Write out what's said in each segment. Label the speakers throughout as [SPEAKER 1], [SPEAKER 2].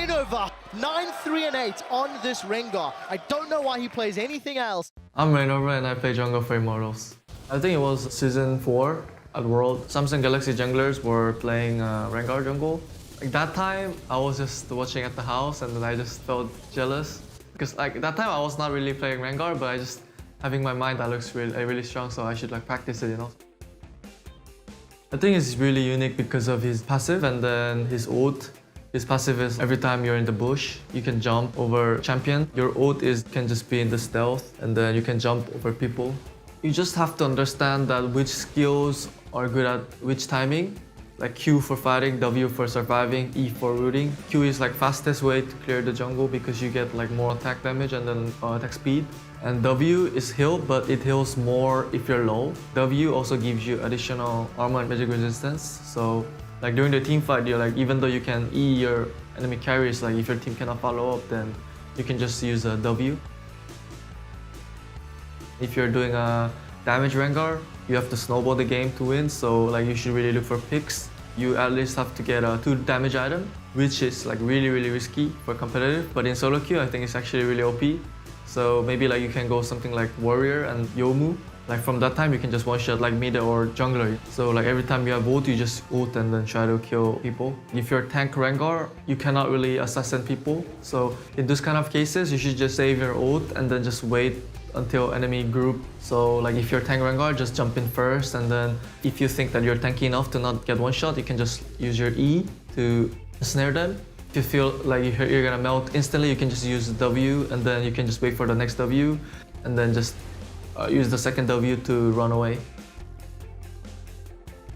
[SPEAKER 1] Reignover, 9-3 and 8 on this Rengar. I don't know why he plays anything else.
[SPEAKER 2] I'm Reignover and I play jungle for Immortals. I think it was season 4 at World. Samsung Galaxy junglers were playing Rengar jungle. Like that time, I was just watching at the house and then I just felt jealous. Because like that time I was not really playing Rengar, but I just having my mind that looks really strong, so I should like practice it, you know. I think it's really unique because of his passive and then his ult. His passive is every time you're in the bush, you can jump over champion. Your ult can just be in the stealth and then you can jump over people. You just have to understand that which skills are good at which timing. Like Q for fighting, W for surviving, E for rooting. Q is like fastest way to clear the jungle because you get like more attack damage and then attack speed. And W is heal, but it heals more if you're low. W also gives you additional armor and magic resistance. So like during the team fight, you're like, even though you can E your enemy carries, like if your team cannot follow up, then you can just use a W. If you're doing a damage Rengar, you have to snowball the game to win, so like you should really look for picks. You at least have to get a 2 damage item, which is like really risky for competitive, but in solo queue I think it's actually really OP. So maybe like you can go something like Warrior and Yomu. Like from that time you can just one-shot like mid or jungler. So like every time you have ult, you just ult and then try to kill people. If you're tank Rengar, you cannot really assassin people. So in those kind of cases, you should just save your ult and then just wait until enemy group. So like if you're tank Rengar, just jump in first, and then if you think that you're tanky enough to not get one shot, you can just use your E to snare them. If you feel like you're gonna melt instantly, you can just use W and then you can just wait for the next W and then just use the second W to run away.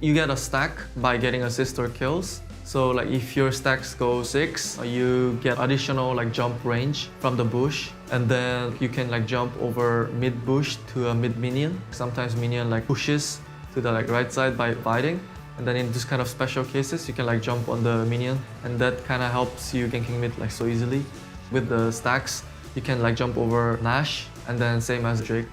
[SPEAKER 2] You get a stack by getting assists or kills. So like if your stacks go 6, you get additional like jump range from the bush, and then you can like jump over mid bush to a mid minion. Sometimes minion like pushes to the like right side by fighting, and then in this kind of special cases you can like jump on the minion, and that kind of helps you ganking mid like so easily. With the stacks, you can like jump over Nash, and then same as Drake.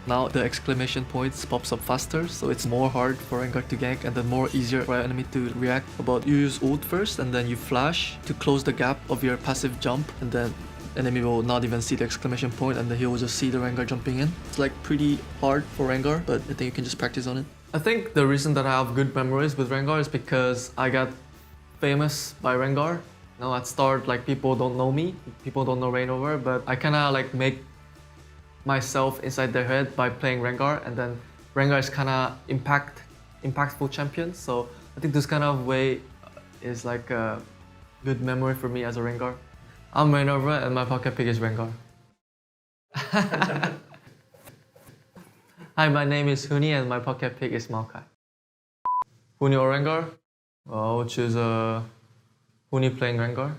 [SPEAKER 2] Now the exclamation points pops up faster, so it's more hard for Rengar to gank and then more easier for an enemy to react. About you use ult first and then you flash to close the gap of your passive jump, and then enemy will not even see the exclamation point and then he will just see the Rengar jumping in. It's like pretty hard for Rengar, but I think you can just practice on it. I think the reason that I have good memories with Rengar is because I got famous by Rengar. Now at start, like people don't know me, people don't know Reignover, but I kinda like make myself inside their head by playing Rengar, and then Rengar is kind of impactful champion, so I think this kind of way is like a good memory for me as a Rengar. I'm Reignover and my pocket pick is Rengar. Hi, my name is Huni and my pocket pick is Maokai. Huni or Rengar? Well, I would choose Huni playing Rengar.